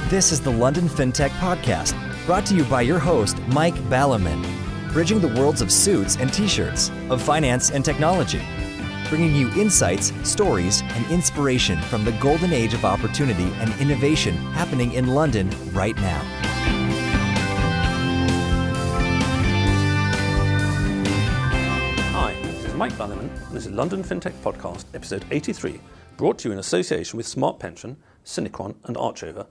This is the London Fintech Podcast, brought to you by your host, Mike Ballerman, bridging the worlds of suits and t-shirts, of finance and technology, bringing you insights, stories, and inspiration from the golden age of opportunity and innovation happening in London right now. Hi, this is Mike Ballerman, and this is London Fintech Podcast, episode 83, brought to you in association with Smart Pension, Synechron, and Archover.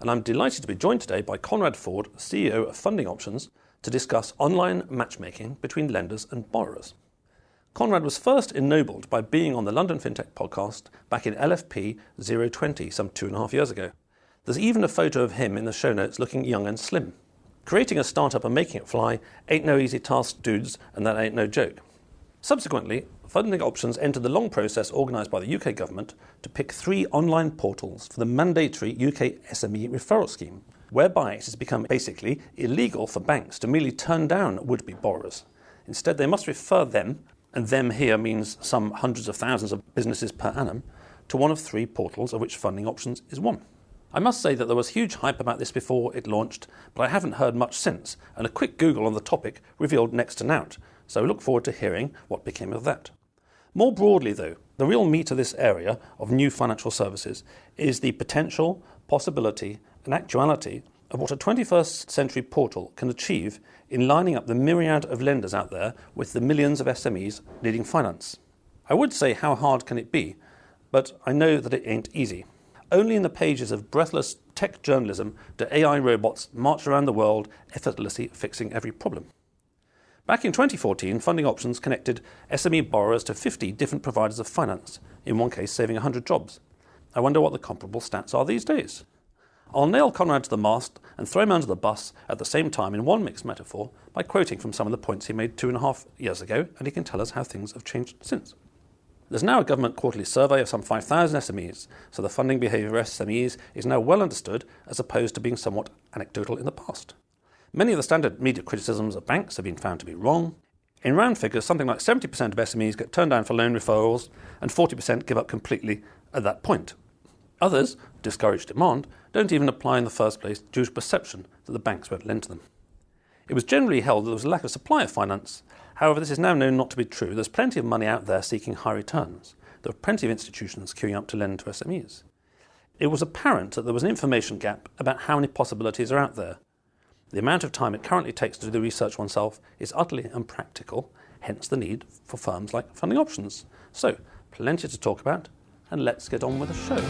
And I'm delighted to be joined today by Conrad Ford, CEO of Funding Options, to discuss online matchmaking between lenders and borrowers. Conrad was first ennobled by being on the London Fintech Podcast back in LFP083 some 2.5 years ago. There's even a photo of him in the show notes looking young and slim. Creating a startup and making it fly ain't no easy task, dudes, and that ain't no joke. Subsequently, Funding Options entered the long process organised by the UK government to pick 3 online portals for the mandatory UK SME referral scheme, whereby it has become basically illegal for banks to merely turn down would-be borrowers. Instead, they must refer them, and them here means some hundreds of thousands of businesses per annum, to one of 3 portals, of which Funding Options is one. I must say that there was huge hype about this before it launched, but I haven't heard much since, and a quick Google on the topic revealed next to nought, so I look forward to hearing what became of that. More broadly, though, the real meat of this area of new financial services is the potential, possibility, and actuality of what a 21st century portal can achieve in lining up the myriad of lenders out there with the millions of SMEs needing finance. I would say how hard can it be, but I know that it ain't easy. Only in the pages of breathless tech journalism do AI robots march around the world effortlessly fixing every problem. Back in 2014, Funding Options connected SME borrowers to 50 different providers of finance, in one case saving 100 jobs. I wonder what the comparable stats are these days. I'll nail Conrad to the mast and throw him under the bus at the same time in one mixed metaphor by quoting from some of the points he made 2.5 years ago, and he can tell us how things have changed since. There's now a government quarterly survey of some 5,000 SMEs, so the funding behaviour of SMEs is now well understood as opposed to being somewhat anecdotal in the past. Many of the standard media criticisms of banks have been found to be wrong. In round figures, something like 70% of SMEs get turned down for loan referrals and 40% give up completely at that point. Others, discourage demand, don't even apply in the first place due to perception that the banks won't lend to them. It was generally held that there was a lack of supply of finance. However, this is now known not to be true. There's plenty of money out there seeking high returns. There are plenty of institutions queuing up to lend to SMEs. It was apparent that there was an information gap about how many possibilities are out there. The amount of time it currently takes to do the research oneself is utterly impractical, hence the need for firms like Funding Options. So, plenty to talk about, and let's get on with the show.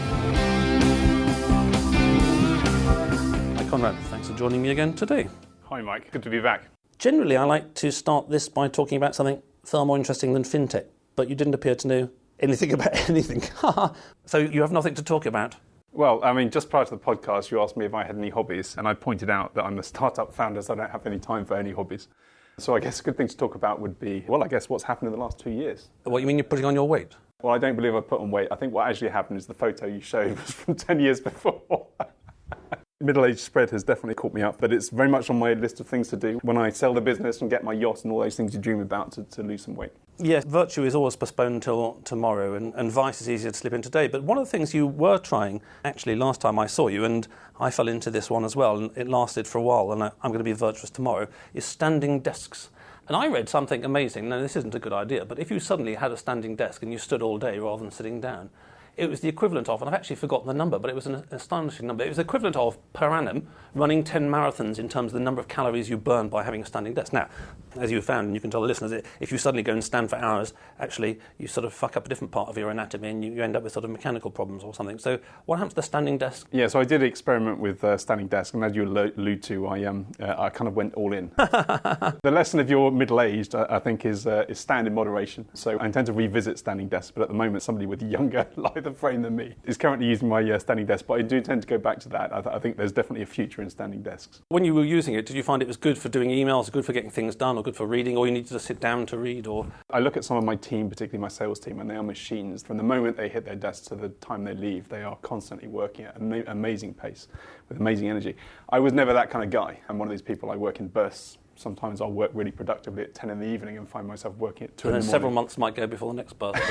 Hi Conrad, thanks for joining me again today. Hi Mike, good to be back. Generally, I like to start this by talking about something far more interesting than fintech, but you didn't appear to know anything about anything. So you have nothing to talk about? Well, I mean, just prior to the podcast, you asked me if I had any hobbies, and I pointed out that I'm a startup founder, so I don't have any time for any hobbies. So I guess a good thing to talk about would be, well, I guess what's happened in the last 2 years. What, you mean you're putting on your weight? Well, I don't believe I put on weight. I think what actually happened is the photo you showed was from 10 years before. Middle-age spread has definitely caught me up, but it's very much on my list of things to do when I sell the business and get my yacht and all those things you dream about to lose some weight. Yes, virtue is always postponed until tomorrow, and vice is easier to slip in today. But one of the things you were trying, actually, last time I saw you, and I fell into this one as well, and it lasted for a while, and I'm going to be virtuous tomorrow, is standing desks. And I read something amazing. Now, this isn't a good idea, but if you suddenly had a standing desk and you stood all day rather than sitting down, it was the equivalent of, and I've actually forgotten the number, but it was an astonishing number. It was the equivalent of, per annum, running 10 marathons in terms of the number of calories you burn by having a standing desk. Now, as you found, and you can tell the listeners, if you suddenly go and stand for hours, actually, you sort of fuck up a different part of your anatomy and you end up with sort of mechanical problems or something. So what happens to the standing desk? Yeah, so I did experiment with standing desk, and as you allude to, I kind of went all in. The lesson if you're middle-aged, I think, is stand in moderation. So I intend to revisit standing desks, but at the moment, somebody with a younger life frame than me is currently using my standing desk, but I do tend to go back to that. I think there's definitely a future in standing desks. When you were using it, did you find it was good for doing emails, good for getting things done, or good for reading, or you needed to sit down to read? Or I look at some of my team, particularly my sales team, and they are machines. From the moment they hit their desk to the time they leave, they are constantly working at an amazing pace with amazing energy. I was never that kind of guy. I'm one of these people. I work in bursts. Sometimes I'll work really productively at 10 in the evening and find myself working at 2 in the morning. And then several months might go before the next burst.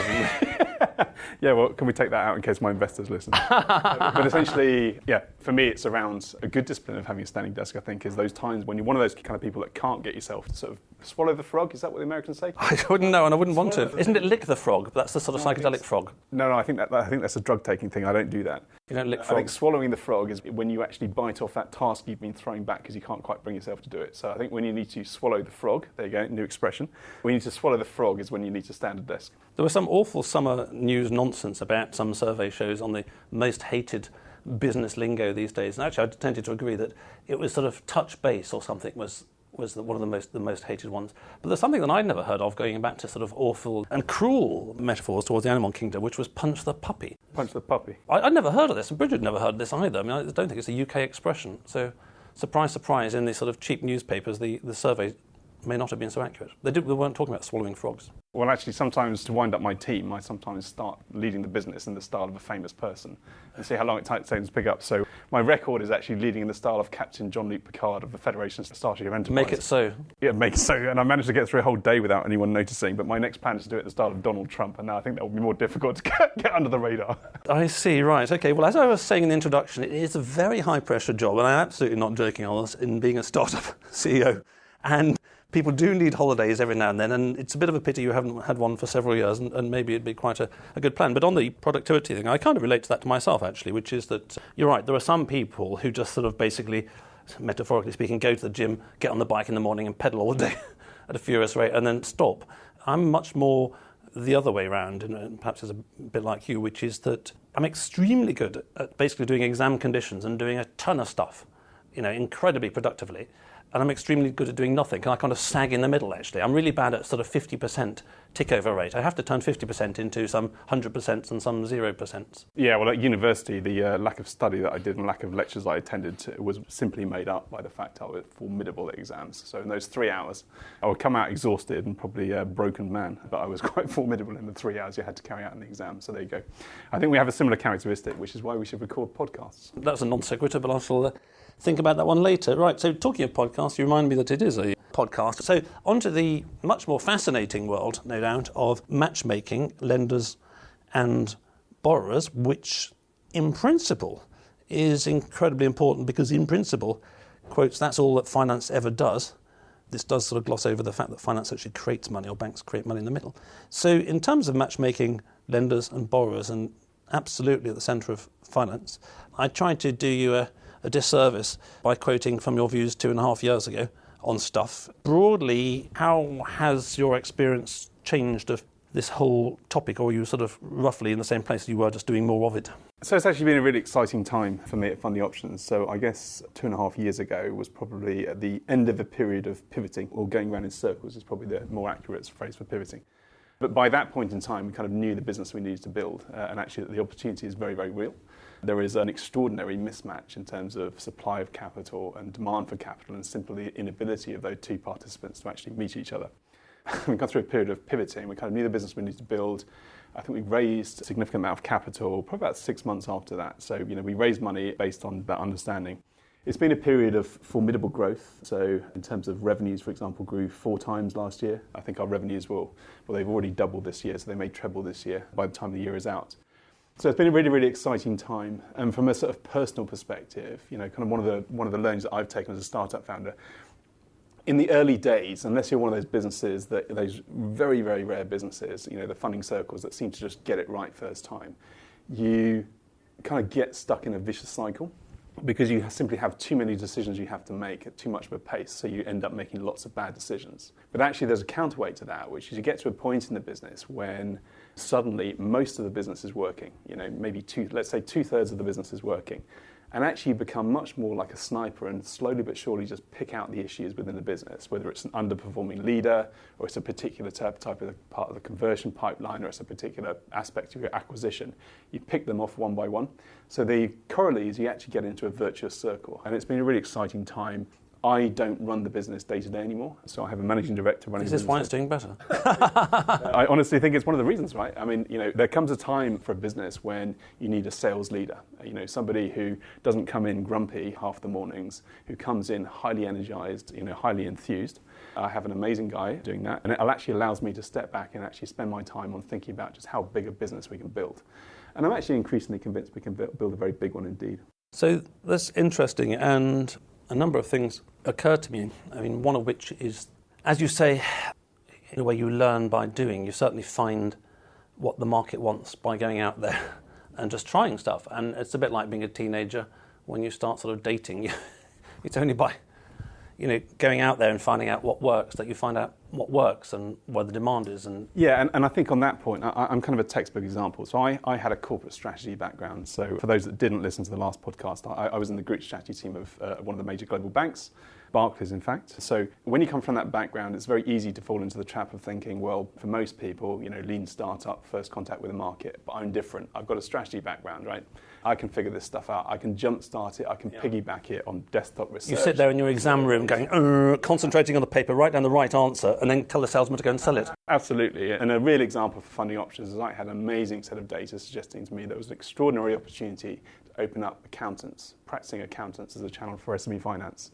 Yeah, well, can we take that out in case my investors listen? But essentially, yeah, for me, it's around a good discipline of having a standing desk, I think, is those times when you're one of those kind of people that can't get yourself to sort of swallow the frog. Is that what the Americans say? I wouldn't know, and I wouldn't want to. Isn't it lick the frog? That's the sort of psychedelic frog. No, I think that's a drug-taking thing. I don't do that. You don't lick frogs? I think swallowing the frog is when you actually bite off that task you've been throwing back because you can't quite bring yourself to do it. So I think when you need to swallow the frog, there you go, new expression. When you need to swallow the frog is when you need to stand a desk. There was some awful summer news nonsense about some survey shows on the most hated business lingo these days. And actually, I tended to agree that it was sort of touch base or something was one of the most hated ones. But there's something that I'd never heard of, going back to sort of awful and cruel metaphors towards the animal kingdom, which was punch the puppy. Punch the puppy. I'd never heard of this, and Bridget had never heard of this either. I mean, I don't think it's a UK expression. So, surprise, surprise, in these sort of cheap newspapers, the survey may not have been so accurate. They weren't talking about swallowing frogs. Well, actually, sometimes to wind up my team, I sometimes start leading the business in the style of a famous person and see how long it takes to pick up. So my record is actually leading in the style of Captain Jean-Luc Picard of the Federation of Starship Enterprise. Make it so. Yeah, make it so. And I managed to get through a whole day without anyone noticing. But my next plan is to do it in the style of Donald Trump. And now I think that will be more difficult to get under the radar. I see, right. OK, well, as I was saying in the introduction, it is a very high-pressure job. And I'm absolutely not joking on this in being a startup CEO. And people do need holidays every now and then, and it's a bit of a pity you haven't had one for several years, and maybe it'd be quite a good plan. But on the productivity thing, I kind of relate to that to myself, actually, which is that you're right, there are some people who just sort of basically, metaphorically speaking, go to the gym, get on the bike in the morning and pedal all day at a furious rate and then stop. I'm much more the other way around, and perhaps it's a bit like you, which is that I'm extremely good at basically doing exam conditions and doing a ton of stuff, incredibly productively. And I'm extremely good at doing nothing. And I kind of sag in the middle, actually. I'm really bad at sort of 50% tick-over rate. I have to turn 50% into some 100% and some 0%. Yeah, well, at university, the lack of study that I did and lack of lectures I attended was simply made up by the fact I was formidable at exams. So in those 3 hours, I would come out exhausted and probably a broken man. But I was quite formidable in the 3 hours you had to carry out in the exam. So there you go. I think we have a similar characteristic, which is why we should record podcasts. That's a non sequitur, but I shall think about that one later. Right, so talking of podcasts, you remind me that it is a podcast. So on to the much more fascinating world, no doubt, of matchmaking, lenders and borrowers, which in principle is incredibly important because in principle, quotes, that's all that finance ever does. This does sort of gloss over the fact that finance actually creates money, or banks create money in the middle. So in terms of matchmaking, lenders and borrowers, and absolutely at the centre of finance, I tried to do you a disservice by quoting from your views 2.5 years ago on stuff. Broadly, how has your experience changed of this whole topic, or are you sort of roughly in the same place you were, just doing more of it? So it's actually been a really exciting time for me at Funding Options. So I guess 2.5 years ago was probably at the end of a period of pivoting, or going around in circles is probably the more accurate phrase for pivoting. But by that point in time, we kind of knew the business we needed to build, and actually the opportunity is very, very real. There is an extraordinary mismatch in terms of supply of capital and demand for capital, and simply the inability of those two participants to actually meet each other. We've gone through a period of pivoting. We kind of knew the business we needed to build. I think we raised a significant amount of capital probably about 6 months after that. So, we raised money based on that understanding. It's been a period of formidable growth. So in terms of revenues, for example, grew 4 times last year. I think our revenues they've already doubled this year, so they may treble this year by the time the year is out. So it's been a really, really exciting time. And from a sort of personal perspective, kind of one of the learnings that I've taken as a startup founder, in the early days, unless you're one of those businesses, those very, very rare businesses, the funding circles that seem to just get it right first time, you kind of get stuck in a vicious cycle because you simply have too many decisions you have to make at too much of a pace, so you end up making lots of bad decisions. But actually there's a counterweight to that, which is you get to a point in the business when suddenly most of the business is working, maybe let's say 2/3 of the business is working. And actually you become much more like a sniper and slowly but surely just pick out the issues within the business, whether it's an underperforming leader or it's a particular type of part of the conversion pipeline or it's a particular aspect of your acquisition. You pick them off one by one. So the corollary is you actually get into a virtuous circle. And it's been a really exciting time. I don't run the business day to day anymore, so I have a managing director running. Is this why it's doing better? I honestly think it's one of the reasons, right? I mean, there comes a time for a business when you need a sales leader. Somebody who doesn't come in grumpy half the mornings, who comes in highly energized, highly enthused. I have an amazing guy doing that, and it actually allows me to step back and actually spend my time on thinking about just how big a business we can build. And I'm actually increasingly convinced we can build a very big one indeed. So that's interesting, and a number of things occur to me. I mean, one of which is, as you say, in a way you learn by doing. You certainly find what the market wants by going out there and just trying stuff. And it's a bit like being a teenager when you start sort of dating. It's only by going out there and finding out what works that you find out what works and where the demand is. And I think on that point, I'm kind of a textbook example. So I had a corporate strategy background. So for those that didn't listen to the last podcast, I was in the group strategy team of one of the major global banks, Barclays, in fact. So when you come from that background, it's very easy to fall into the trap of thinking, well, for most people, lean startup, first contact with the market, but I'm different. I've got a strategy background, right? I can figure this stuff out. I can jumpstart it. I can piggyback it on desktop research. You sit there in your exam room going, concentrating on the paper, write down the right answer, and then tell the salesman to go and sell it. Absolutely. And a real example for funding options is I had an amazing set of data suggesting to me there was an extraordinary opportunity to open up practicing accountants as a channel for SME finance.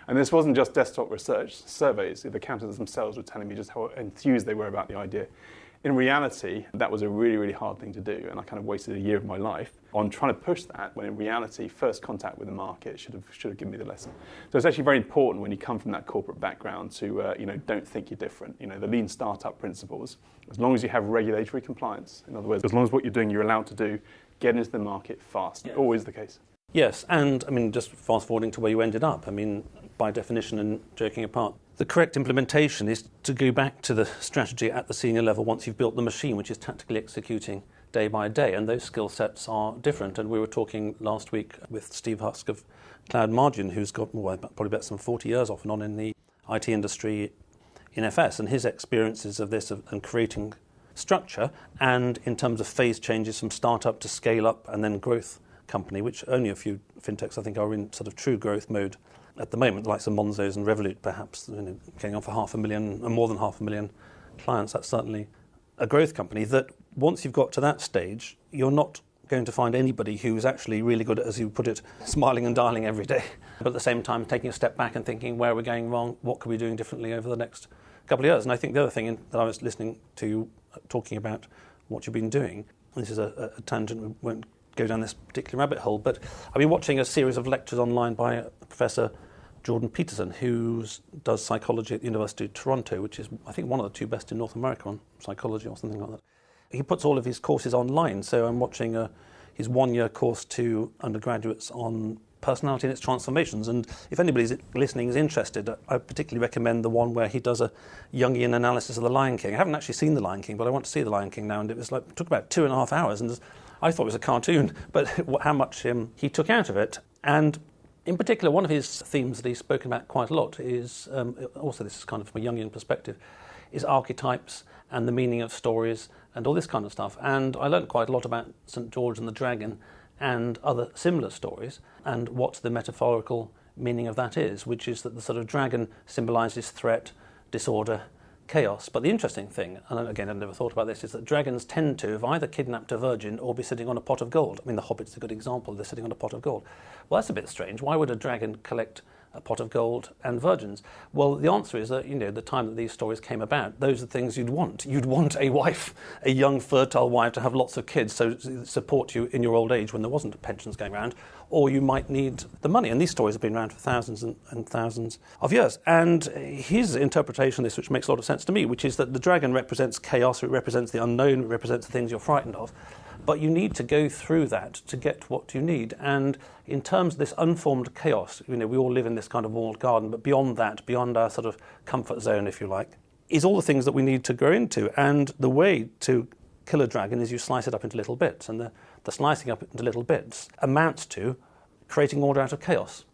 And this wasn't just desktop research surveys. The accountants themselves were telling me just how enthused they were about the idea. In reality, that was a really, really hard thing to do, and I kind of wasted a year of my life on trying to push that, when in reality, first contact with the market should have given me the lesson. So it's actually very important when you come from that corporate background to, don't think you're different. The lean startup principles, as long as you have regulatory compliance, in other words, as long as what you're doing you're allowed to do, get into the market fast. Yes. Always the case. Yes, and I mean, just fast forwarding to where you ended up, I mean, by definition, and joking apart, the correct implementation is to go back to the strategy at the senior level once you've built the machine, which is tactically executing day by day, and those skill sets are different. And we were talking last week with Steve Husk of Cloud Margin, who's got probably about some 40 years off and on in the IT industry in FS, and his experiences of this and creating structure, and in terms of phase changes from startup to scale up and then growth company, which only a few fintechs I think are in sort of true growth mode at the moment, like some Monzos and Revolut perhaps, going on for 500,000 and more than 500,000 clients. That's certainly a growth company that once you've got to that stage, you're not going to find anybody who's actually really good at, as you put it, smiling and dialing every day, but at the same time taking a step back and thinking, where are we going wrong, what could we be doing differently over the next couple of years. And I think the other thing that I was listening to you talking about what you've been doing, this is a tangent, we won't go down this particular rabbit hole, but I've been watching a series of lectures online by Professor Jordan Peterson, who does psychology at the University of Toronto, which is, I think, one of the two best in North America on psychology or something like that. He puts all of his courses online, so I'm watching his one-year course to undergraduates on personality and its transformations, and if anybody's listening is interested, I particularly recommend the one where he does a Jungian analysis of The Lion King. I haven't actually seen The Lion King, but I want to see The Lion King now, and it took about 2.5 hours, and I thought it was a cartoon, but how much he took out of it. And in particular, one of his themes that he's spoken about quite a lot is, also this is kind of from a Jungian perspective, is archetypes and the meaning of stories and all this kind of stuff. And I learned quite a lot about St. George and the Dragon and other similar stories, and what the metaphorical meaning of that is, which is that the sort of dragon symbolises threat, disorder, chaos. But the interesting thing, and again I've never thought about this, is that dragons tend to have either kidnapped a virgin or be sitting on a pot of gold. I mean, the Hobbit's a good example, they're sitting on a pot of gold. Well, that's a bit strange. Why would a dragon collect a pot of gold and virgins? Well, the answer is that, the time that these stories came about, those are the things you'd want. You'd want a wife, a young, fertile wife, to have lots of kids, so support you in your old age when there wasn't pensions going around, or you might need the money. And these stories have been around for thousands and thousands of years. And his interpretation of this, which makes a lot of sense to me, which is that the dragon represents chaos, it represents the unknown, it represents the things you're frightened of. But you need to go through that to get what you need. And in terms of this unformed chaos, we all live in this kind of walled garden, but beyond that, beyond our sort of comfort zone, if you like, is all the things that we need to grow into. And the way to kill a dragon is you slice it up into little bits. And the slicing up into little bits amounts to creating order out of chaos.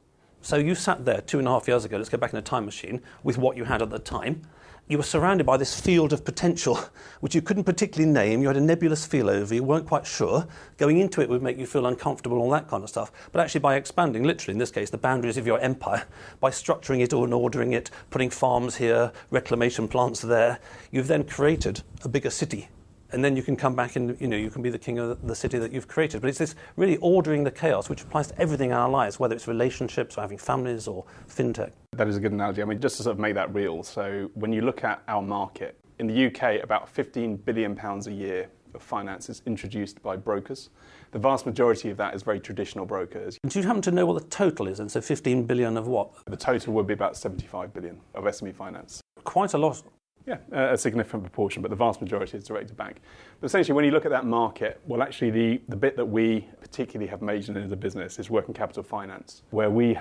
So you sat there 2.5 years ago, let's go back in a time machine, with what you had at the time, you were surrounded by this field of potential, which you couldn't particularly name. You had a nebulous feel over, you weren't quite sure. Going into it would make you feel uncomfortable, all that kind of stuff. But actually by expanding, literally in this case, the boundaries of your empire, by structuring it and ordering it, putting farms here, reclamation plants there, you've then created a bigger city. And then you can come back and, you can be the king of the city that you've created. But it's this really ordering the chaos, which applies to everything in our lives, whether it's relationships or having families or fintech. That is a good analogy. I mean, just to sort of make that real, so when you look at our market, in the UK, about £15 billion a year of finance is introduced by brokers. The vast majority of that is very traditional brokers. Do you happen to know what the total is? And so 15 billion of what? The total would be about 75 billion of SME finance. Quite a lot. Yeah, a significant proportion, but the vast majority is direct to bank. But essentially, when you look at that market, well, actually, the bit that we particularly have majored in as a business is working capital finance, where we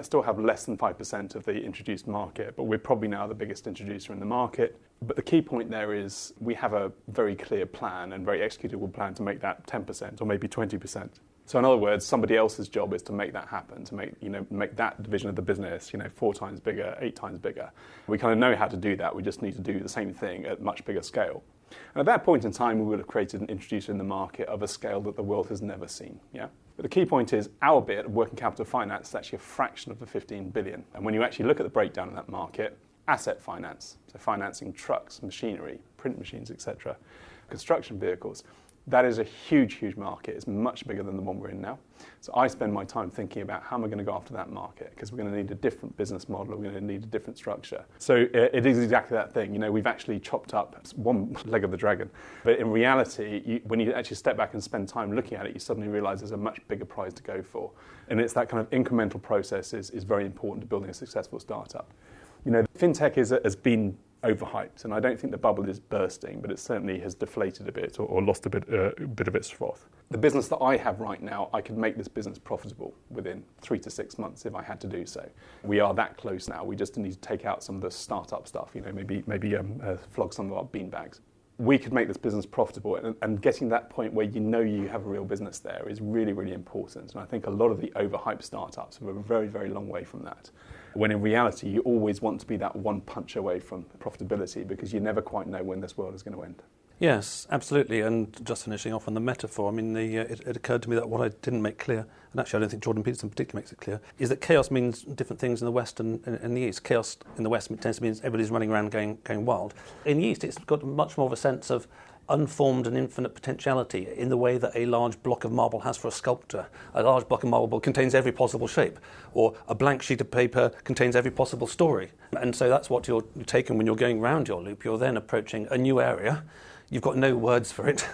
still have less than 5% of the introduced market, but we're probably now the biggest introducer in the market. But the key point there is we have a very clear plan and very executable plan to make that 10% or maybe 20%. So in other words, somebody else's job is to make that happen, to make that division of the business, 4 times bigger, 8 times bigger. We kind of know how to do that. We just need to do the same thing at much bigger scale. And at that point in time, we would have created an introducer in the market of a scale that the world has never seen. Yeah. But the key point is our bit of working capital finance is actually a fraction of the 15 billion. And when you actually look at the breakdown of that market, asset finance, so financing trucks, machinery, print machines, etc., construction vehicles, that is a huge, huge market. It's much bigger than the one we're in now. So I spend my time thinking about how am I going to go after that market, because we're going to need a different business model, we're going to need a different structure. So it is exactly that thing. We've actually chopped up one leg of the dragon. But in reality, when you actually step back and spend time looking at it, you suddenly realise there's a much bigger prize to go for. And it's that kind of incremental process is very important to building a successful startup. Fintech has been overhyped, and I don't think the bubble is bursting, but it certainly has deflated a bit or lost a bit of its froth. The business that I have right now, I could make this business profitable within 3 to 6 months if I had to do so. We are that close now. We just need to take out some of the startup stuff, maybe flog some of our beanbags. We could make this business profitable, and getting that point where you have a real business there is really, really important. And I think a lot of the overhyped startups are a very, very long way from that. When in reality, you always want to be that one punch away from profitability, because you never quite know when this world is going to end. Yes, absolutely. And just finishing off on the metaphor, I mean, it occurred to me that what I didn't make clear, and actually I don't think Jordan Peterson particularly makes it clear, is that chaos means different things in the West and in the East. Chaos in the West tends to mean everybody's running around going wild. In the East, it's got much more of a sense of unformed and infinite potentiality in the way that a large block of marble has for a sculptor. A large block of marble contains every possible shape, or a blank sheet of paper contains every possible story. And so that's what you're taking when you're going round your loop. You're then approaching a new area. You've got no words for it,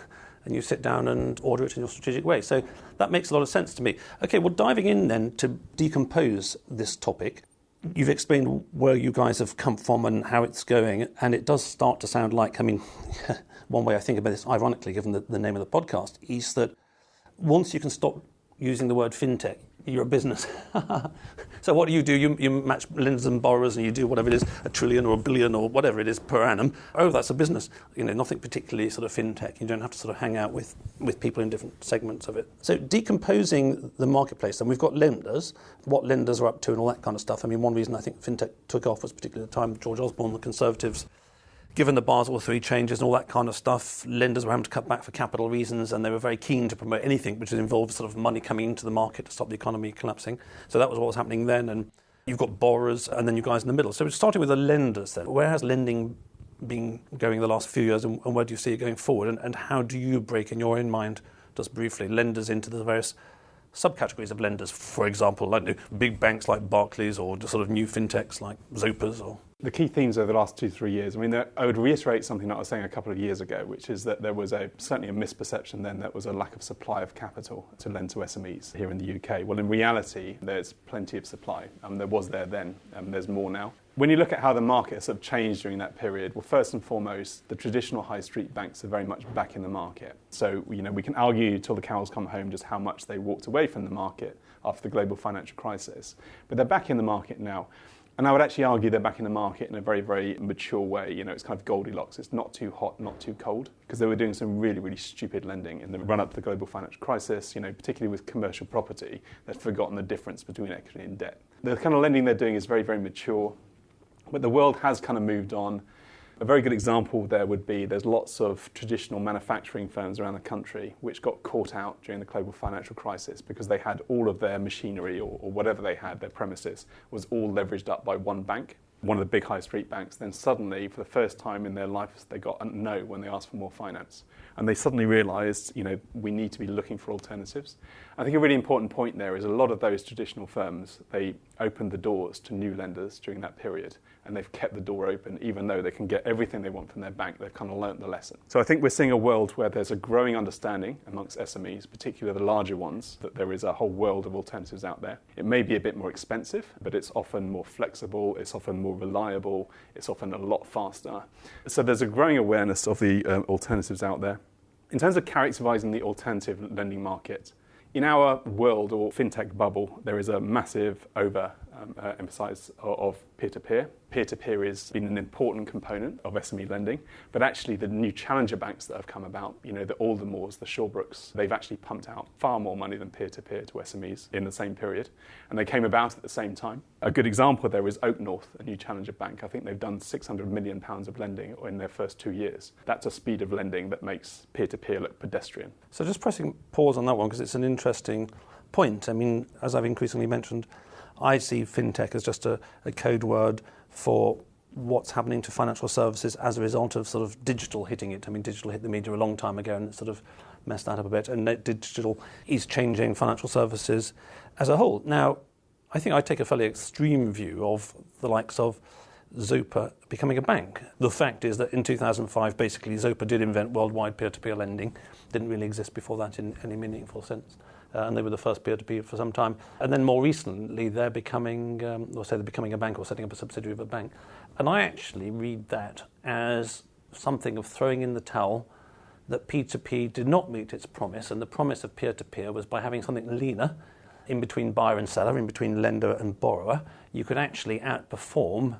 and you sit down and order it in your strategic way. So that makes a lot of sense to me. Okay, well, diving in then to decompose this topic, you've explained where you guys have come from and how it's going, and it does start to sound like, one way I think about this, ironically, given the name of the podcast, is that once you can stop using the word fintech, you're a business. So what do? You match lenders and borrowers, and you do whatever it is, $1 trillion or $1 billion or whatever it is per annum. Oh, that's a business. Nothing particularly sort of fintech. You don't have to sort of hang out with people in different segments of it. So decomposing the marketplace, and we've got lenders, what lenders are up to and all that kind of stuff. I mean, one reason I think fintech took off was particularly the time George Osborne, the Conservatives, given the Basel III changes and all that kind of stuff, lenders were having to cut back for capital reasons, and they were very keen to promote anything which involved sort of money coming into the market to stop the economy collapsing. So that was what was happening then, and you've got borrowers and then you guys in the middle. So we're starting with the lenders then. Where has lending been going the last few years, and where do you see it going forward? And how do you break in your own mind, just briefly, lenders into the various subcategories of lenders? For example, like big banks like Barclays, or just sort of new fintechs like Zopas, or... The key themes over the last 2-3 years, I would reiterate something that I was saying a couple of years ago, which is that there was certainly a misperception then that was a lack of supply of capital to lend to SMEs here in the UK. Well, in reality, there's plenty of supply. There was there then, there's more now. When you look at how the market has sort of changed during that period, well, first and foremost, the traditional high street banks are very much back in the market. So, we can argue till the cows come home just how much they walked away from the market after the global financial crisis. But they're back in the market now. And I would actually argue they're back in the market in a very, very mature way. It's kind of Goldilocks. It's not too hot, not too cold, because they were doing some really, really stupid lending in the run-up to the global financial crisis, particularly with commercial property. They've forgotten the difference between equity and debt. The kind of lending they're doing is very, very mature. But the world has kind of moved on. A very good example there would be there's lots of traditional manufacturing firms around the country which got caught out during the global financial crisis because they had all of their machinery or whatever they had, their premises, was all leveraged up by one bank, one of the big high street banks. Then suddenly, for the first time in their lives, they got a no when they asked for more finance. And they suddenly realised, we need to be looking for alternatives. I think a really important point there is a lot of those traditional firms, they opened the doors to new lenders during that period, and they've kept the door open even though they can get everything they want from their bank. They've kind of learnt the lesson. So I think we're seeing a world where there's a growing understanding amongst SMEs, particularly the larger ones, that there is a whole world of alternatives out there. It may be a bit more expensive, but it's often more flexible, it's often more reliable, it's often a lot faster. So there's a growing awareness of the alternatives out there. In terms of characterising the alternative lending market, in our world or fintech bubble, there is a massive emphasis of peer-to-peer. Peer-to-peer has been an important component of SME lending, but actually the new challenger banks that have come about, the Aldermores, the Shawbrooks, they've actually pumped out far more money than peer-to-peer to SMEs in the same period, and they came about at the same time. A good example there is Oak North, a new challenger bank. I think they've done £600 million of lending in their first 2 years. That's a speed of lending that makes peer-to-peer look pedestrian. So just pressing pause on that one because it's an interesting point. I mean, as I've increasingly mentioned, I see fintech as just a code word for what's happening to financial services as a result of sort of digital hitting it. I mean, digital hit the media a long time ago and it sort of messed that up a bit. And digital is changing financial services as a whole. Now, I think I take a fairly extreme view of the likes of Zopa becoming a bank. The fact is that in 2005, basically, Zopa did invent worldwide peer-to-peer lending. Didn't really exist before that in any meaningful sense. And they were the first peer-to-peer for some time. And then more recently, they're becoming a bank or setting up a subsidiary of a bank. And I actually read that as something of throwing in the towel that P2P did not meet its promise. And the promise of peer-to-peer was by having something leaner in between buyer and seller, in between lender and borrower, you could actually outperform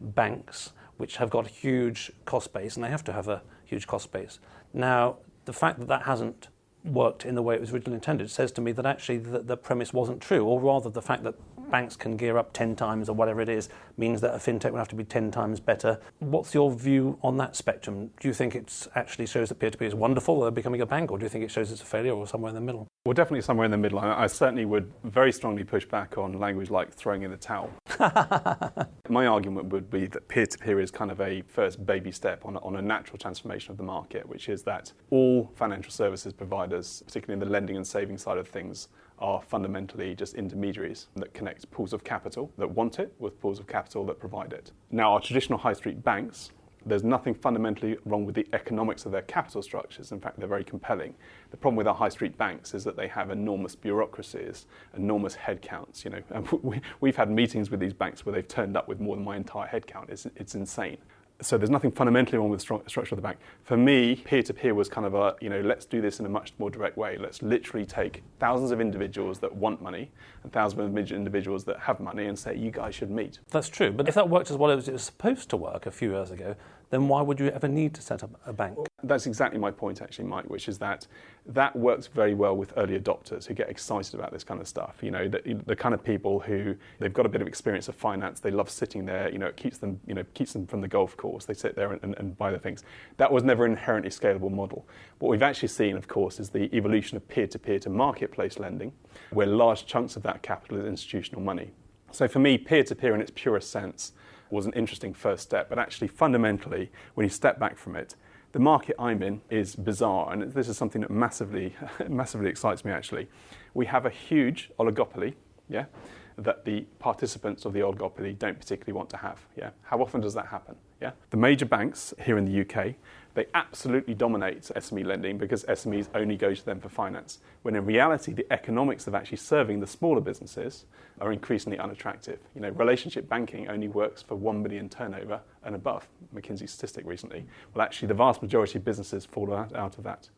banks which have got a huge cost base, and they have to have a huge cost base. Now, the fact that that hasn't worked in the way it was originally intended says to me that actually the premise wasn't true, or rather the fact that banks can gear up 10 times or whatever it is means that a fintech would have to be 10 times better. What's your view on that spectrum? Do you think it actually shows that peer-to-peer is wonderful, becoming a bank, or do you think it shows it's a failure or somewhere in the middle? Well, definitely somewhere in the middle. I certainly would very strongly push back on language like throwing in the towel. My argument would be that peer-to-peer is kind of a first baby step on a natural transformation of the market, which is that all financial services providers, particularly in the lending and saving side of things, are fundamentally just intermediaries that connect pools of capital that want it with pools of capital that provide it. Now, our traditional high street banks, there's nothing fundamentally wrong with the economics of their capital structures. In fact, they're very compelling. The problem with our high street banks is that they have enormous bureaucracies, enormous headcounts. And we've had meetings with these banks where they've turned up with more than my entire headcount. It's insane. So there's nothing fundamentally wrong with the structure of the bank. For me, peer-to-peer was kind of let's do this in a much more direct way. Let's literally take thousands of individuals that want money and thousands of individuals that have money and say, you guys should meet. That's true. But if that worked as well as it was supposed to work a few years ago, then why would you ever need to set up a bank? That's exactly my point, actually, Mike, which is that works very well with early adopters who get excited about this kind of stuff. The kind of people who they've got a bit of experience of finance, they love sitting there. It keeps them from the golf course. They sit there and buy the things. That was never an inherently scalable model. What we've actually seen, of course, is the evolution of peer-to-peer to marketplace lending, where large chunks of that capital is institutional money. So for me, peer-to-peer in its purest sense was an interesting first step, but actually fundamentally, when you step back from it, the market I'm in is bizarre, and this is something that massively excites me, actually. We have a huge oligopoly, that the participants of the oligopoly don't particularly want to have, How often does that happen, The major banks here in the UK, they absolutely dominate SME lending because SMEs only go to them for finance, when in reality, the economics of actually serving the smaller businesses are increasingly unattractive. Relationship banking only works for 1 million turnover and above, McKinsey's statistic recently. Well, actually, the vast majority of businesses fall out of that.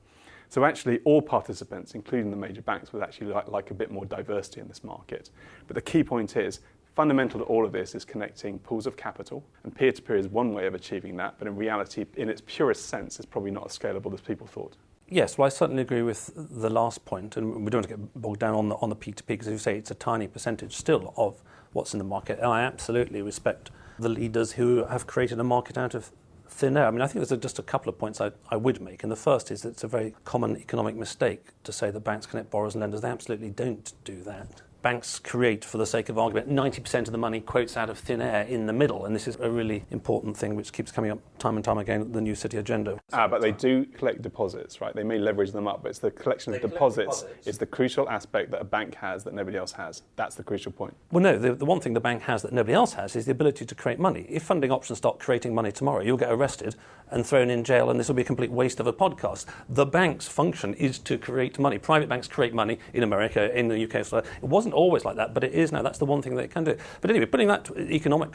So actually, all participants, including the major banks, would actually like a bit more diversity in this market. But the key point is, fundamental to all of this is connecting pools of capital, and peer-to-peer is one way of achieving that, but in reality, in its purest sense, it's probably not as scalable as people thought. Yes, well, I certainly agree with the last point, and we don't want to get bogged down on the P2P, because as you say, it's a tiny percentage still of what's in the market, and I absolutely respect the leaders who have created a market out of thin air. I mean, I think there's just a couple of points I would make, and the first is that it's a very common economic mistake to say that banks connect borrowers and lenders. They absolutely don't do that. Banks create, for the sake of argument, 90% of the money quotes out of thin air in the middle, and this is a really important thing which keeps coming up time and time again at the New City agenda. But they do collect deposits, right? They may leverage them up, but it's the collection of deposits is the crucial aspect that a bank has that nobody else has. That's the crucial point. Well, no, the one thing the bank has that nobody else has is the ability to create money. If funding options start creating money tomorrow, you'll get arrested and thrown in jail, and this will be a complete waste of a podcast. The bank's function is to create money. Private banks create money in America, in the UK. So it wasn't always like that, but it is now. That's the one thing they can do. But anyway, putting that economic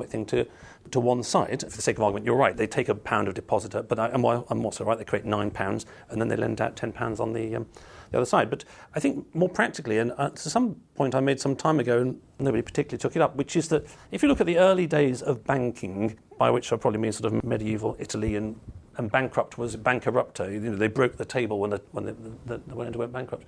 thing to one side, for the sake of argument, you're right. They take £1 of depositor, but I'm also right. They create £9, and then they lend out £10 on the other side. But I think more practically, and to some point I made some time ago, and nobody particularly took it up, which is that if you look at the early days of banking, by which I probably mean sort of medieval Italy, and bankrupt was bankerupto. You know, they broke the table when they went bankrupt.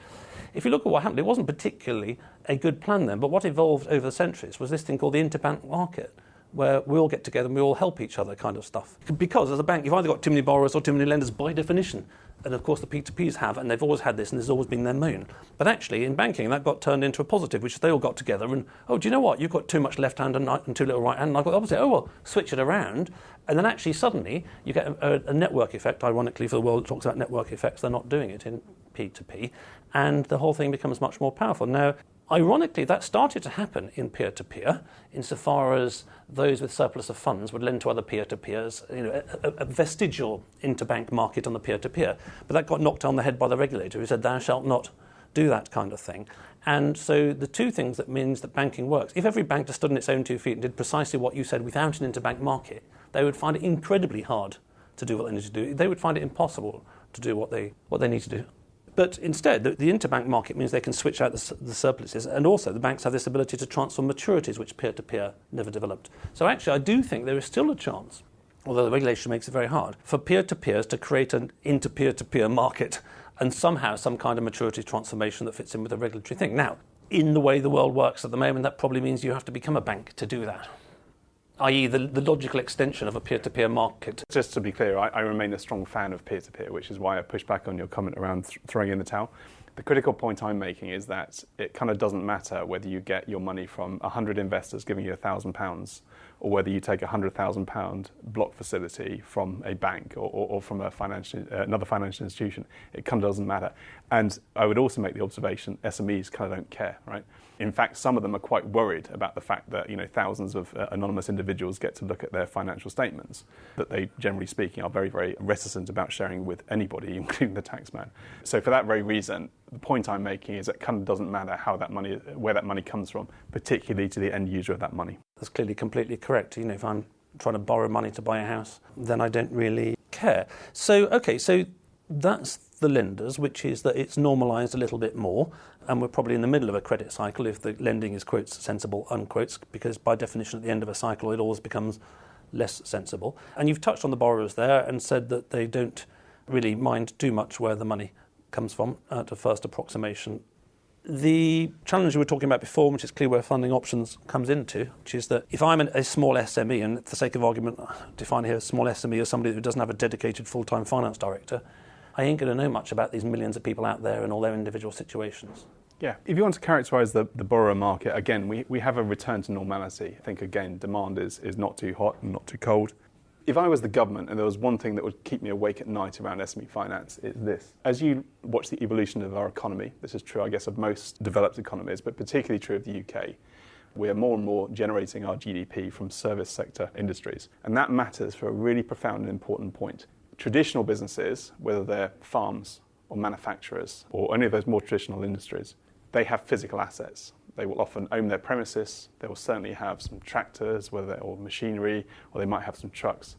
If you look at what happened, it wasn't particularly a good plan then, but what evolved over the centuries was this thing called the interbank market, where we all get together and we all help each other kind of stuff. Because as a bank, you've either got too many borrowers or too many lenders by definition. And of course the P2Ps have, and they've always had this, and this has always been their moan. But actually in banking that got turned into a positive, which they all got together and, oh, do you know what, you've got too much left hand and too little right hand, and I've got the opposite. Oh, well, switch it around. And then actually suddenly you get a network effect. Ironically, for the world that talks about network effects, they're not doing it in P2P, and the whole thing becomes much more powerful. Now, ironically, that started to happen in peer-to-peer, insofar as those with surplus of funds would lend to other peer-to-peers, a vestigial interbank market on the peer-to-peer. But that got knocked on the head by the regulator, who said, thou shalt not do that kind of thing. And so the two things that means that banking works, if every bank just stood on its own 2 feet and did precisely what you said without an interbank market, they would find it incredibly hard to do what they need to do. They would find it impossible to do what they need to do. But instead, the interbank market means they can switch out the surpluses, and also the banks have this ability to transfer maturities, which peer-to-peer never developed. So actually, I do think there is still a chance, although the regulation makes it very hard, for peer-to-peers to create an inter-peer-to-peer market and somehow some kind of maturity transformation that fits in with the regulatory thing. Now, in the way the world works at the moment, that probably means you have to become a bank to do that, i.e. the logical extension of a peer-to-peer market. Just to be clear, I remain a strong fan of peer-to-peer, which is why I push back on your comment around throwing in the towel. The critical point I'm making is that it kind of doesn't matter whether you get your money from 100 investors giving you £1,000 or whether you take a £100,000 block facility from a bank or from another financial institution. It kind of doesn't matter. And I would also make the observation, SMEs kind of don't care, right? In fact, some of them are quite worried about the fact that thousands of anonymous individuals get to look at their financial statements, that they, generally speaking, are very, very reticent about sharing with anybody, including the taxman. So for that very reason, the point I'm making is that it kind of doesn't matter where that money comes from, particularly to the end user of that money. That's clearly completely correct. If I'm trying to borrow money to buy a house, then I don't really care. So that's the lenders, which is that it's normalised a little bit more, and we're probably in the middle of a credit cycle if the lending is quotes sensible, unquotes, because by definition at the end of a cycle it always becomes less sensible. And you've touched on the borrowers there and said that they don't really mind too much where the money comes from at a first approximation. The challenge we were talking about before, which is clear where funding options comes into, which is that if I'm a small SME, and for the sake of argument, define here a small SME as somebody who doesn't have a dedicated full-time finance director, I ain't going to know much about these millions of people out there and all their individual situations. Yeah, if you want to characterise the borrower market, again, we have a return to normality. I think, again, demand is not too hot and not too cold. If I was the government and there was one thing that would keep me awake at night around SME finance, it's this. As you watch the evolution of our economy, this is true, I guess, of most developed economies, but particularly true of the UK, we are more and more generating our GDP from service sector industries. And that matters for a really profound and important point. Traditional businesses, whether they're farms or manufacturers or any of those more traditional industries, they have physical assets. They will often own their premises. They will certainly have some tractors, or machinery, or they might have some trucks.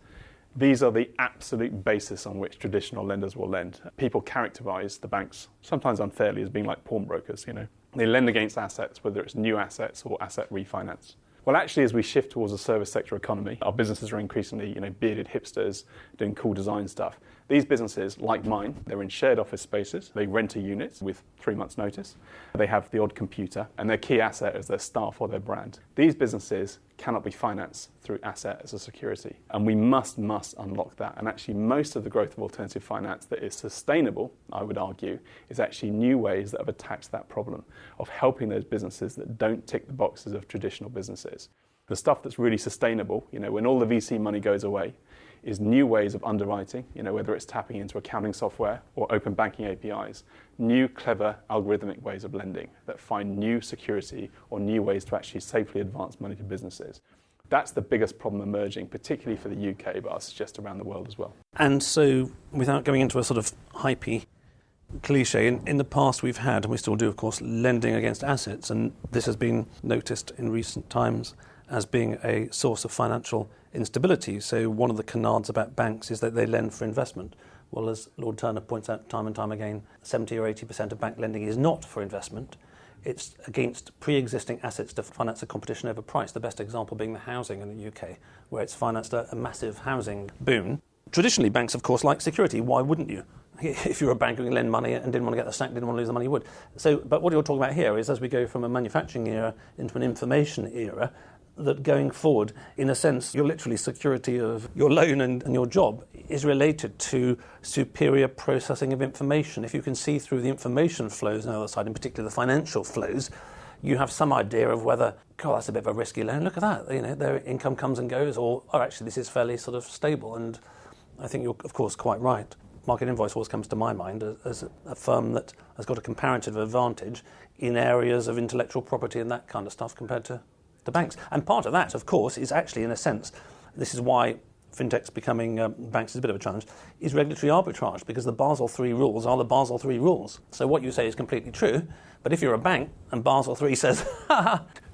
These are the absolute basis on which traditional lenders will lend. People characterise the banks, sometimes unfairly, as being like pawnbrokers. They lend against assets, whether it's new assets or asset refinance. Well, actually, as we shift towards a service sector economy, our businesses are increasingly, bearded hipsters doing cool design stuff. These businesses, like mine, they're in shared office spaces. They rent a unit with 3 months' notice. They have the odd computer, and their key asset is their staff or their brand. These businesses cannot be financed through asset as a security. And we must unlock that. And actually, most of the growth of alternative finance that is sustainable, I would argue, is actually new ways that have attacked that problem of helping those businesses that don't tick the boxes of traditional businesses. The stuff that's really sustainable, when all the VC money goes away, is new ways of underwriting, whether it's tapping into accounting software or open banking APIs, new clever algorithmic ways of lending that find new security or new ways to actually safely advance money to businesses. That's the biggest problem emerging, particularly for the UK, but I suggest around the world as well. And so, without going into a sort of hypey cliche, in the past we've had, and we still do, of course, lending against assets, and this has been noticed in recent times as being a source of financial instability. So one of the canards about banks is that they lend for investment. Well, as Lord Turner points out time and time again, 70 or 80% of bank lending is not for investment. It's against pre-existing assets to finance a competition over price, the best example being the housing in the UK, where it's financed a massive housing boom. Traditionally, banks, of course, like security. Why wouldn't you? If you're a bank who can lend money and didn't want to get the sack, didn't want to lose the money, you would. So, but what you're talking about here is as we go from a manufacturing era into an information era, that going forward, in a sense, your literally security of your loan and your job is related to superior processing of information. If you can see through the information flows on the other side, in particular the financial flows, you have some idea of whether, God, that's a bit of a risky loan. Look at that, their income comes and goes, or actually this is fairly sort of stable. And I think you're, of course, quite right. Market Invoice always comes to my mind as a firm that has got a comparative advantage in areas of intellectual property and that kind of stuff compared to the banks. And part of that, of course, is actually, in a sense, this is why fintech's becoming banks is a bit of a challenge, is regulatory arbitrage, because the Basel III rules are the Basel III rules. So what you say is completely true, but if you're a bank and Basel III says,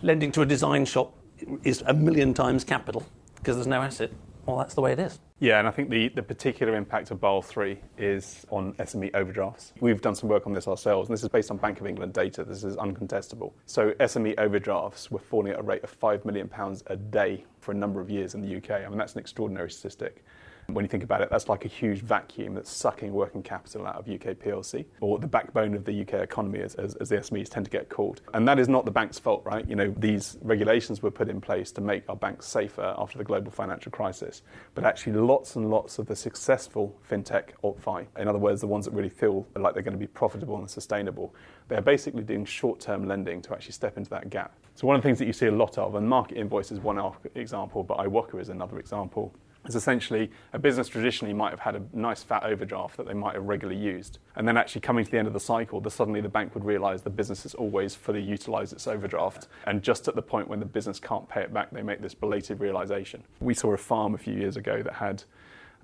lending to a design shop is 1,000,000 times capital because there's no asset, well, that's the way it is. Yeah, and I think the particular impact of Basel III is on SME overdrafts. We've done some work on this ourselves, and this is based on Bank of England data. This is uncontestable. So SME overdrafts were falling at a rate of £5 million a day for a number of years in the UK. I mean, that's an extraordinary statistic. When you think about it, that's like a huge vacuum that's sucking working capital out of UK PLC, or the backbone of the UK economy, as the SMEs tend to get called. And that is not the bank's fault, right? These regulations were put in place to make our banks safer after the global financial crisis. But actually, lots and lots of the successful fintech alt-fi, in other words, the ones that really feel like they're going to be profitable and sustainable, they're basically doing short-term lending to actually step into that gap. So one of the things that you see a lot of, and Market Invoice is one example, but iWalker is another example, is essentially a business traditionally might have had a nice fat overdraft that they might have regularly used. And then actually coming to the end of the cycle, suddenly the bank would realise the business has always fully utilised its overdraft. And just at the point when the business can't pay it back, they make this belated realisation. We saw a farm a few years ago that had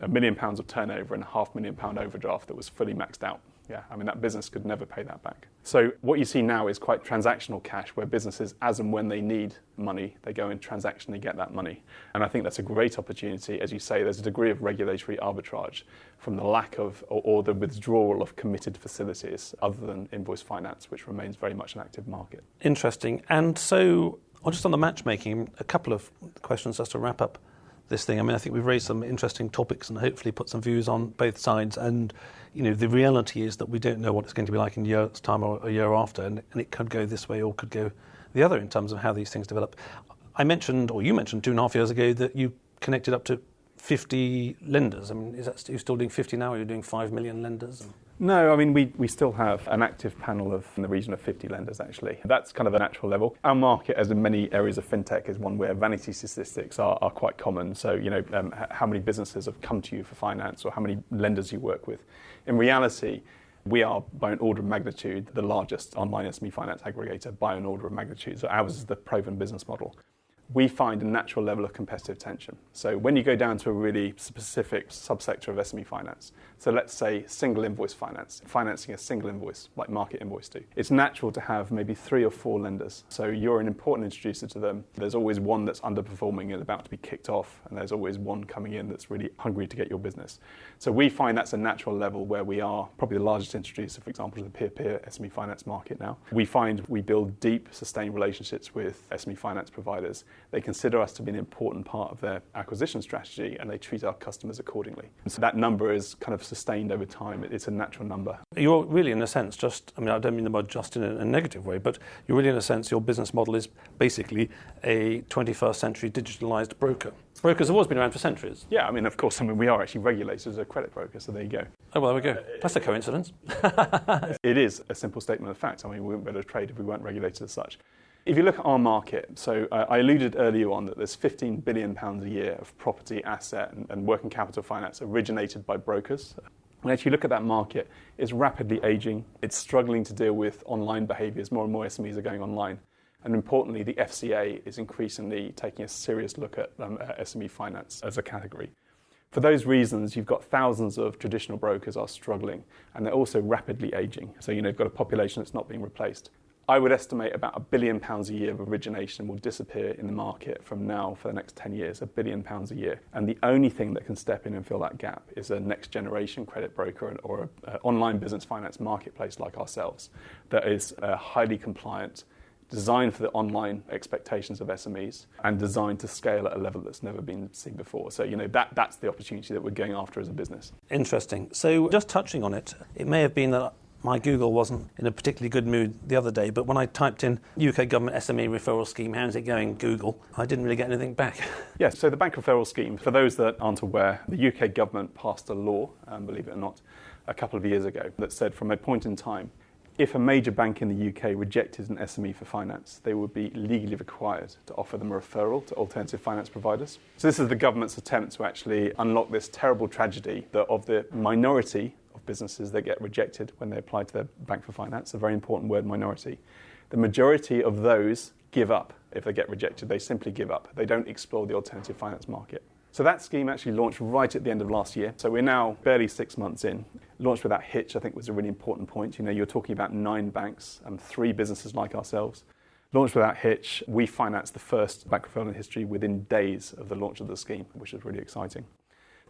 £1 million of turnover and a £500,000 overdraft that was fully maxed out. Yeah, I mean, that business could never pay that back. So what you see now is quite transactional cash, where businesses, as and when they need money, they go and transactionally get that money. And I think that's a great opportunity. As you say, there's a degree of regulatory arbitrage from the lack of or the withdrawal of committed facilities other than invoice finance, which remains very much an active market. Interesting. And so, just on the matchmaking, a couple of questions just to wrap up this thing. I mean, I think we've raised some interesting topics and hopefully put some views on both sides. And, the reality is that we don't know what it's going to be like in a year's time or a year after, and it could go this way or could go the other in terms of how these things develop. You mentioned 2.5 years ago that you connected up to 50 lenders. I mean, are you still doing 50 now, or are you doing 5 million lenders? No, I mean, we still have an active panel in the region of 50 lenders, actually. That's kind of a natural level. Our market, as in many areas of fintech, is one where vanity statistics are quite common. So, how many businesses have come to you for finance or how many lenders you work with. In reality, we are, by an order of magnitude, the largest online SME finance aggregator by an order of magnitude. So ours is the proven business model. We find a natural level of competitive tension. So when you go down to a really specific subsector of SME finance, so let's say single invoice finance, financing a single invoice like Market Invoice do, it's natural to have maybe 3 or 4 lenders. So you're an important introducer to them. There's always one that's underperforming and about to be kicked off, and there's always one coming in that's really hungry to get your business. So we find that's a natural level where we are probably the largest introducer, for example, to the peer-to-peer SME finance market now. We find we build deep, sustained relationships with SME finance providers. they consider us to be an important part of their acquisition strategy, and they treat our customers accordingly. And so that number is kind of sustained over time. It's a natural number. You're really, in a sense, I don't mean the word just in a negative way, but you're really, in a sense, your business model is basically a 21st century digitalised broker. Brokers have always been around for centuries. Yeah, of course, we are actually regulated as a credit broker, so there you go. Oh, well, there we go. That's a coincidence. It is a simple statement of fact. We wouldn't be able to trade if we weren't regulated as such. If you look at our market, so I alluded earlier on that there's £15 billion a year of property, asset and working capital finance originated by brokers. And if you look at that market, it's rapidly aging. It's struggling to deal with online behaviours. More and more SMEs are going online. And importantly, the FCA is increasingly taking a serious look at SME finance as a category. For those reasons, you've got thousands of traditional brokers are struggling, and they're also rapidly aging. So, you've got a population that's not being replaced. I would estimate about £1 billion a year of origination will disappear in the market from now for the next 10 years, £1 billion a year. And the only thing that can step in and fill that gap is a next generation credit broker or an online business finance marketplace like ourselves that is highly compliant, designed for the online expectations of SMEs and designed to scale at a level that's never been seen before. So, that's the opportunity that we're going after as a business. Interesting. So just touching on it, it may have been that my Google wasn't in a particularly good mood the other day, but when I typed in UK government SME referral scheme, how's it going, Google, I didn't really get anything back. Yes, so the bank referral scheme, for those that aren't aware, the UK government passed a law, believe it or not, a couple of years ago that said from a point in time, if a major bank in the UK rejected an SME for finance, they would be legally required to offer them a referral to alternative finance providers. So this is the government's attempt to actually unlock this terrible tragedy that of the minority of businesses that get rejected when they apply to their bank for finance, a very important word, minority. The majority of those give up if they get rejected. They simply give up. They don't explore the alternative finance market. So that scheme actually launched right at the end of last year. So we're now barely 6 months in. Launched without hitch, I think, was a really important point. You're talking about 9 banks and 3 businesses like ourselves. Launched without hitch. We financed the first bank referral in history within days of the launch of the scheme, which is really exciting.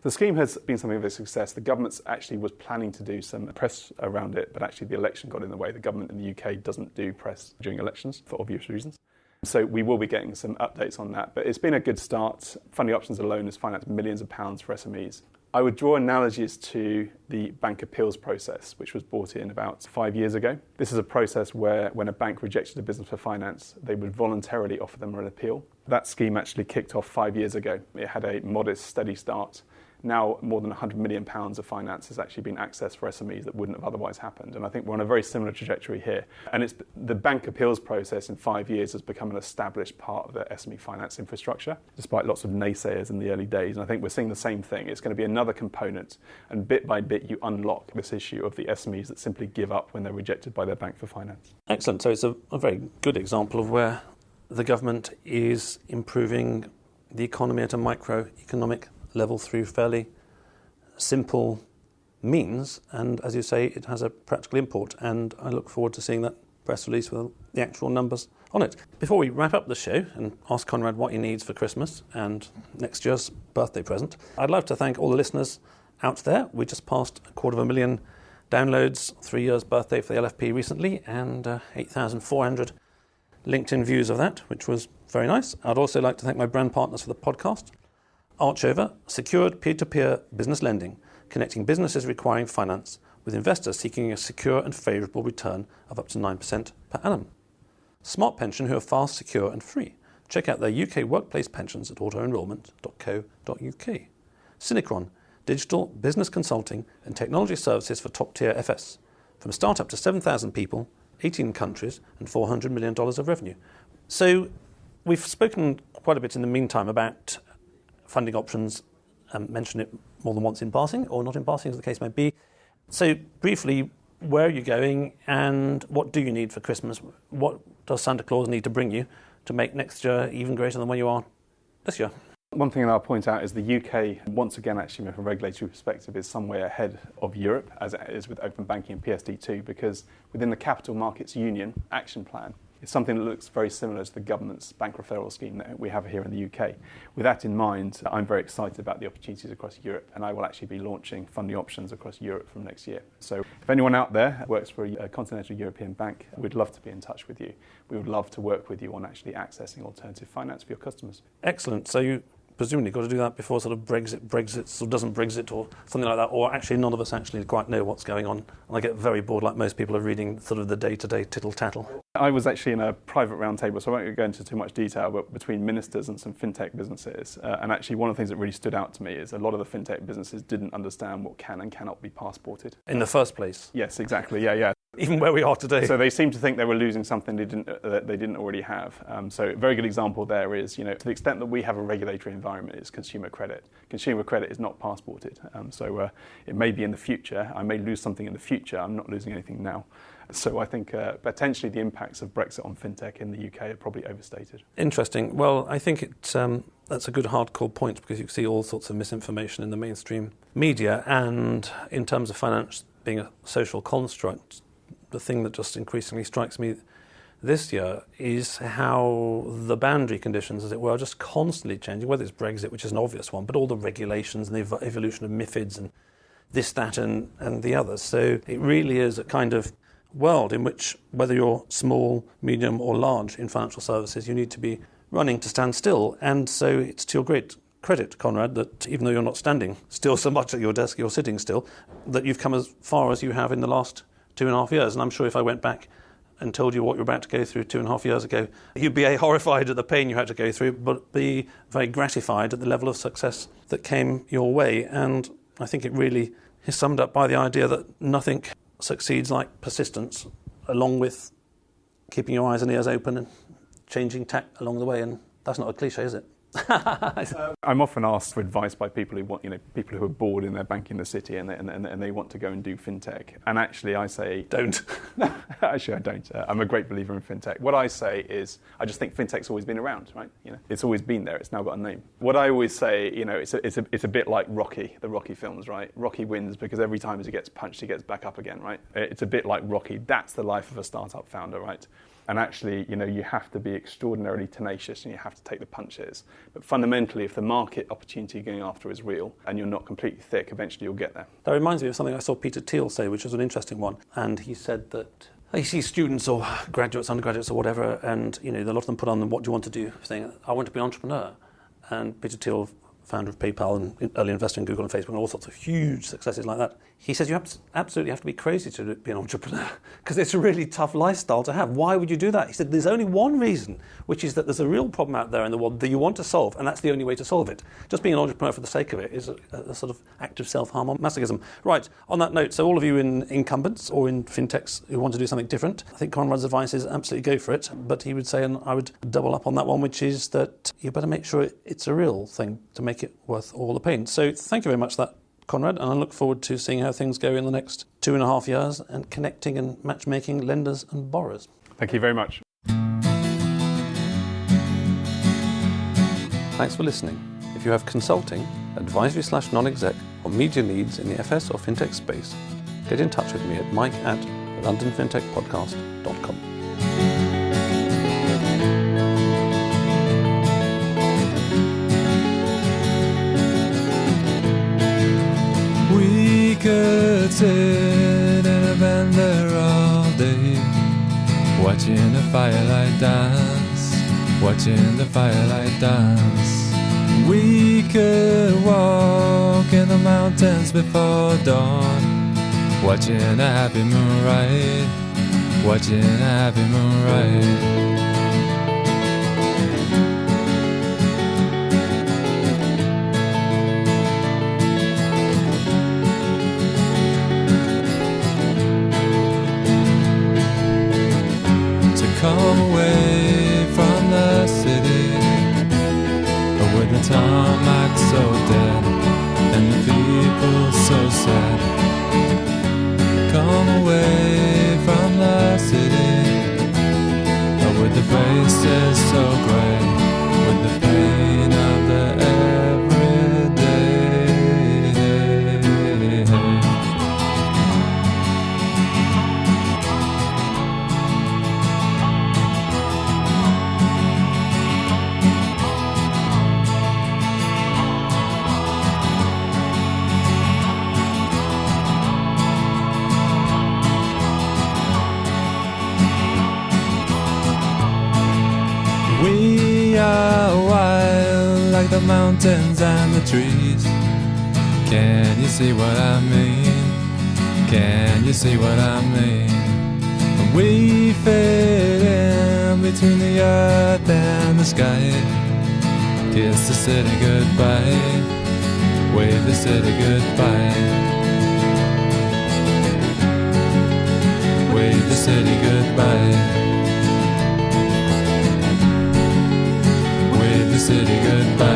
The scheme has been something of a success. The government actually was planning to do some press around it, but actually the election got in the way. The government in the UK doesn't do press during elections for obvious reasons. So we will be getting some updates on that. But it's been a good start. Funding Options alone has financed millions of pounds for SMEs. I would draw analogies to the bank appeals process, which was brought in about 5 years ago. This is a process where when a bank rejected a business for finance, they would voluntarily offer them an appeal. That scheme actually kicked off 5 years ago. It had a modest, steady start. Now more than £100 million of finance has actually been accessed for SMEs that wouldn't have otherwise happened. And I think we're on a very similar trajectory here. And it's the bank appeals process in 5 years has become an established part of the SME finance infrastructure, despite lots of naysayers in the early days. And I think we're seeing the same thing. It's going to be another component. And bit by bit, you unlock this issue of the SMEs that simply give up when they're rejected by their bank for finance. Excellent. So it's a very good example of where the government is improving the economy at a microeconomic level through fairly simple means, and as you say, it has a practical import, and I look forward to seeing that press release with the actual numbers on it. Before we wrap up the show and ask Conrad what he needs for Christmas and next year's birthday present, I'd love to thank all the listeners out there. We just passed 250,000 downloads, 3 years birthday for the LFP recently, and 8,400 LinkedIn views of that, which was very nice. I'd also like to thank my brand partners for the podcast. Archover, secured peer-to-peer business lending, connecting businesses requiring finance with investors seeking a secure and favourable return of up to 9% per annum. Smart Pension, who are fast, secure and free. Check out their UK workplace pensions at autoenrolment.co.uk. Synchron, digital business consulting and technology services for top-tier FS. From startup to 7,000 people, 18 countries and $400 million of revenue. So we've spoken quite a bit in the meantime about funding options, mention it more than once in passing, or not in passing, as the case may be. So briefly, where are you going and what do you need for Christmas? What does Santa Claus need to bring you to make next year even greater than where you are this year? One thing that I'll point out is the UK, once again, actually from a regulatory perspective, is some way ahead of Europe, as it is with open banking and PSD2, because within the Capital Markets Union action plan, It's something that looks very similar to the government's bank referral scheme that we have here in the UK. With that in mind, I'm very excited about the opportunities across Europe, and I will actually be launching funding options across Europe from next year. So if anyone out there works for a continental European bank, we'd love to be in touch with you. We would love to work with you on actually accessing alternative finance for your customers. Excellent. So you presumably got to do that before sort of Brexit or doesn't Brexit or something like that, or actually none of us actually quite know what's going on. And I get very bored, like most people, of reading sort of the day-to-day tittle-tattle. I was actually in a private roundtable, so I won't go into too much detail, but between ministers and some fintech businesses. And actually one of the things that really stood out to me is a lot of the fintech businesses didn't understand what can and cannot be passported. In the first place? Yes, exactly, yeah. Even where we are today. So they seem to think they were losing something they didn't already have. So a very good example there is, to the extent that we have a regulatory environment, is consumer credit. Consumer credit is not passported. So it may be in the future. I may lose something in the future. I'm not losing anything now. So I think potentially the impacts of Brexit on fintech in the UK are probably overstated. Interesting. Well, I think that's a good hardcore point, because you see all sorts of misinformation in the mainstream media, and in terms of finance being a social construct, the thing that just increasingly strikes me this year is how the boundary conditions, as it were, are just constantly changing, whether it's Brexit, which is an obvious one, but all the regulations and the evolution of MiFIDs and this, that and the others. So it really is a kind of world in which, whether you're small, medium or large in financial services, you need to be running to stand still. And so it's to your great credit, Conrad, that even though you're not standing still so much at your desk, you're sitting still, that you've come as far as you have in the last 2.5 years. And I'm sure if I went back and told you what you're about to go through 2.5 years ago, you'd be horrified at the pain you had to go through, but be very gratified at the level of success that came your way. And I think it really is summed up by the idea that nothing succeeds like persistence, along with keeping your eyes and ears open and changing tack along the way. And that's not a cliche, is it? I'm often asked for advice by people who want, people who are bored in their bank in the city and they want to go and do fintech. And actually, I say don't. Actually, I don't. I'm a great believer in fintech. What I say is, I just think fintech's always been around, right? It's always been there. It's now got a name. What I always say, it's a bit like Rocky, the Rocky films, right? Rocky wins because every time as he gets punched, he gets back up again, right? It's a bit like Rocky. That's the life of a startup founder, right? And actually, you have to be extraordinarily tenacious and you have to take the punches. But fundamentally, if the market opportunity you're going after is real and you're not completely thick, eventually you'll get there. That reminds me of something I saw Peter Thiel say, which was an interesting one. And he said that he sees students or graduates, undergraduates or whatever, and a lot of them put on them, what do you want to do? Saying, I want to be an entrepreneur. And Peter Thiel, founder of PayPal and early investor in Google and Facebook and all sorts of huge successes like that, he says you absolutely have to be crazy to be an entrepreneur because it's a really tough lifestyle to have. Why would you do that? He said there's only one reason, which is that there's a real problem out there in the world that you want to solve, and that's the only way to solve it. Just being an entrepreneur for the sake of it is a sort of act of self-harm or masochism. Right, on that note, so all of you in incumbents or in fintechs who want to do something different, I think Conrad's advice is absolutely go for it, but he would say, and I would double up on that one, which is that you better make sure it's a real thing to make it worth all the pain. So thank you very much for that, Conrad, and I look forward to seeing how things go in the next 2.5 years and connecting and matchmaking lenders and borrowers. Thank you very much. Thanks for listening. If you have consulting, advisory/non-exec or media needs in the FS or fintech space, get in touch with me at mike@londonfintechpodcast.com. We could sit in a bender all day, watching the firelight dance, watching the firelight dance. We could walk in the mountains before dawn, watching a happy moonrise, watching a happy moonrise. Come away from the city, with the tarmac so dead and the people so sad. Come away from the city, with mountains and the trees. Can you see what I mean? Can you see what I mean? And we fade in between the earth and the sky. Kiss the city goodbye, wave the city goodbye, wave the city goodbye, wave the city goodbye.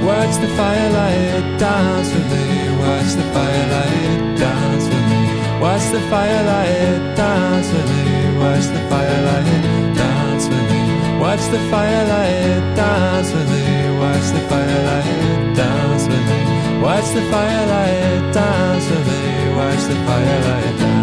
Watch the firelight dance with me, watch the firelight dance with me, watch the firelight dance with me, watch the firelight dance with me, watch the firelight dance with me, watch the firelight dance with me, watch the firelight dance with me, watch the firelight dance.